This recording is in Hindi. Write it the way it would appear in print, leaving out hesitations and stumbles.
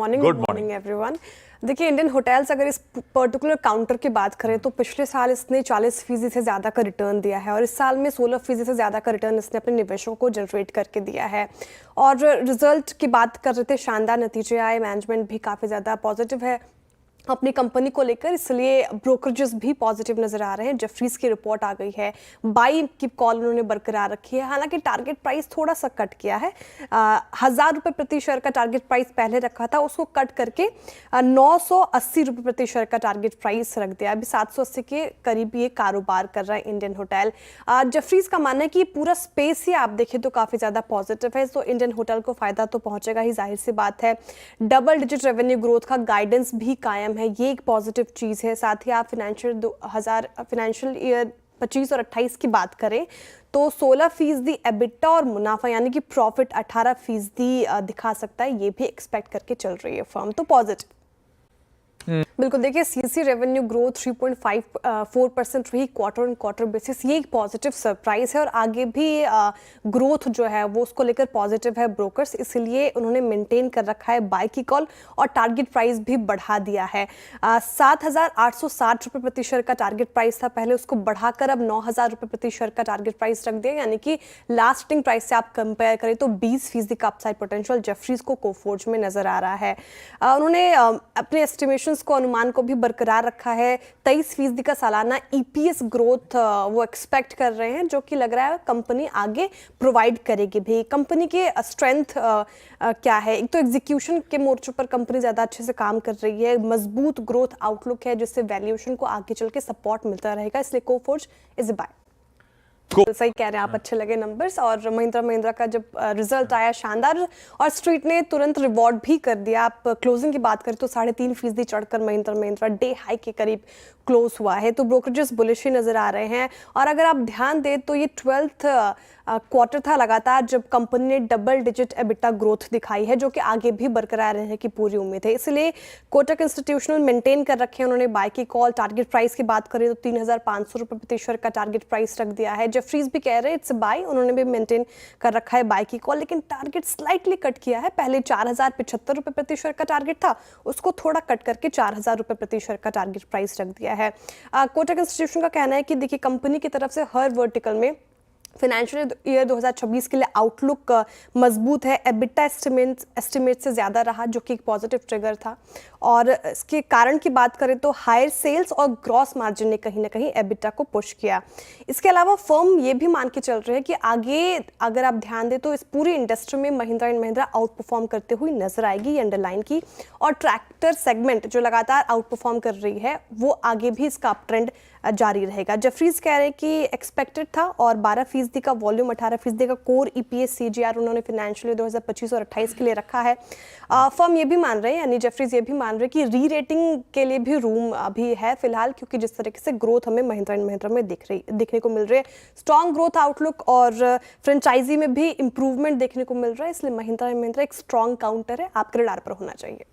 Morning everyone. देखिए, इंडियन होटल्स अगर इस पर्टिकुलर काउंटर की बात करें तो पिछले साल इसने 40% से ज़्यादा का रिटर्न दिया है और इस साल में 16% से ज़्यादा का रिटर्न इसने अपने निवेशकों को जनरेट करके दिया है। और रिजल्ट की बात कर रहे थे, शानदार नतीजे आए, मैनेजमेंट भी काफ़ी ज़्यादा पॉजिटिव है अपनी कंपनी को लेकर, इसलिए ब्रोकरेजेस भी पॉजिटिव नजर आ रहे हैं। जेफरीज की रिपोर्ट आ गई है, बाई की कॉल उन्होंने बरकरार रखी है। हालांकि टारगेट प्राइस थोड़ा सा कट किया है, 1,000 रुपये प्रति शेयर का टारगेट प्राइस पहले रखा था, उसको कट करके 980 रुपये प्रति शेयर का टारगेट प्राइस रख दिया। अभी 780 के करीब ये कारोबार कर रहा है इंडियन होटल। जेफरीज का मानना है कि पूरा स्पेस ही आप देखें तो काफ़ी ज़्यादा पॉजिटिव है, तो इंडियन होटल को फायदा तो पहुंचेगा ही, जाहिर सी बात है। डबल डिजिट रेवेन्यू ग्रोथ का गाइडेंस भी कायम है, ये एक पॉजिटिव चीज है। साथ ही आप फाइनेंशियल ईयर 25 और 28 की बात करें तो 16% एबिटा और मुनाफा यानी कि प्रॉफिट 18% दिखा सकता है, ये भी एक्सपेक्ट करके चल रही है फर्म, तो पॉजिटिव। बिल्कुल, देखिए सीसी रेवेन्यू ग्रोथ 3.54% रही क्वार्टर ऑन क्वार्टर बेसिस, ये एक पॉजिटिव सरप्राइज है और आगे भी ग्रोथ जो है वो उसको लेकर पॉजिटिव है ब्रोकर्स, इसलिए उन्होंने मेंटेन कर रखा है बाय की कॉल और टारगेट प्राइस भी बढ़ा दिया है। 7,860 रुपये प्रति शेयर का टारगेट प्राइस था पहले, उसको बढ़ाकर अब 9,000 रुपये प्रति शेयर का टारगेट प्राइस रख दिया, यानी कि लास्टिंग प्राइस से आप कंपेयर करें तो 20% का अपसाइड पोटेंशियल जेफरीज को कोफोर्ज में नजर आ रहा है। उन्होंने अपने एस्टिमेशन को अनुमान को भी बरकरार रखा है। 23% का सालाना ईपीएस ग्रोथ वो एक्सपेक्ट कर रहे हैं, जो कि लग रहा है कंपनी आगे प्रोवाइड करेगी भी। कंपनी के स्ट्रेंथ क्या है, एक तो एग्जीक्यूशन के मोर्चे पर कंपनी ज़्यादा अच्छे से काम कर रही है, मजबूत ग्रोथ आउटलुक है जिससे वैल्यूएशन को आगे चल के सपोर्ट मिलता रहेगा, इसलिए कोफोर्ज इज अ बाय। सही कह रहे हैं आप, अच्छे लगे नंबर्स। और महिंद्रा का जब रिजल्ट आया शानदार और स्ट्रीट ने तुरंत रिवॉर्ड भी कर दिया। आप क्लोजिंग की बात करें तो 3.5% चढ़कर महिंद्रा डे हाई के करीब क्लोज हुआ है, तो ब्रोकरेजेस बुलिश ही नजर आ रहे हैं। और अगर आप ध्यान दें तो ये 12th क्वार्टर था लगातार जब कंपनी ने डबल डिजिट एबिटा ग्रोथ दिखाई है, जो कि आगे भी बरकरार रहने की पूरी उम्मीद है, इसलिए कोटक इंस्टीट्यूशनल मेंटेन कर रखे हैं उन्होंने बाय की कॉल। टारगेट प्राइस की बात करें तो 3,500 रुपये प्रति शेयर का टारगेट प्राइस रख दिया है। जेफरीज भी कह रहे हैं इट्स बाय, उन्होंने भी मेंटेन कर रखा है बाय की कॉल, लेकिन टारगेट स्लाइटली कट किया है। पहले 4,075 रुपये प्रति शेयर का टारगेट था, उसको थोड़ा कट करके 4,000 रुपये प्रति शेयर का टारगेट प्राइस रख दिया है। कोटक इंस्टीट्यूशन का कहना है कि देखिए, कंपनी की तरफ से हर वर्टिकल में फाइनेंशियल ईयर 2026 के लिए आउटलुक मजबूत है। एबिटा एस्टिमेट से ज़्यादा रहा, जो कि एक पॉजिटिव ट्रिगर था। और इसके कारण की बात करें तो हायर सेल्स और ग्रॉस मार्जिन ने कहीं ना कहीं एबिटा को पुश किया। इसके अलावा फर्म ये भी मान के चल रही है कि आगे अगर आप ध्यान दें तो इस पूरी इंडस्ट्री में Mahindra and Mahindra out perform करते हुए नजर आएगी, ये अंडरलाइन की। और ट्रैक्टर सेगमेंट जो लगातार आउट परफॉर्म कर रही है, वो आगे भी इसका अप ट्रेंड जारी रहेगा। जेफरीज कह रहे हैं कि एक्सपेक्टेड था और 12% का वॉल्यूम, 18% का कोर ईपीएस सीजीआर उन्होंने फाइनेंशियल 2025 और 28 के लिए रखा है। फर्म ये भी मान रहे हैं, यानी जेफरीज ये भी मान रहे हैं कि री रेटिंग के लिए भी रूम अभी है फिलहाल, क्योंकि जिस तरीके से ग्रोथ हमें महिंद्रा एंड महिंद्रा में देखने को मिल रही है, स्ट्रॉन्ग ग्रोथ आउटलुक और फ्रेंचाइजी में भी इंप्रूवमेंट देखने को मिल रहा है, इसलिए महिंद्रा एंड महिंद्रा एक स्ट्रॉन्ग काउंटर है, आपके रडार पर होना चाहिए।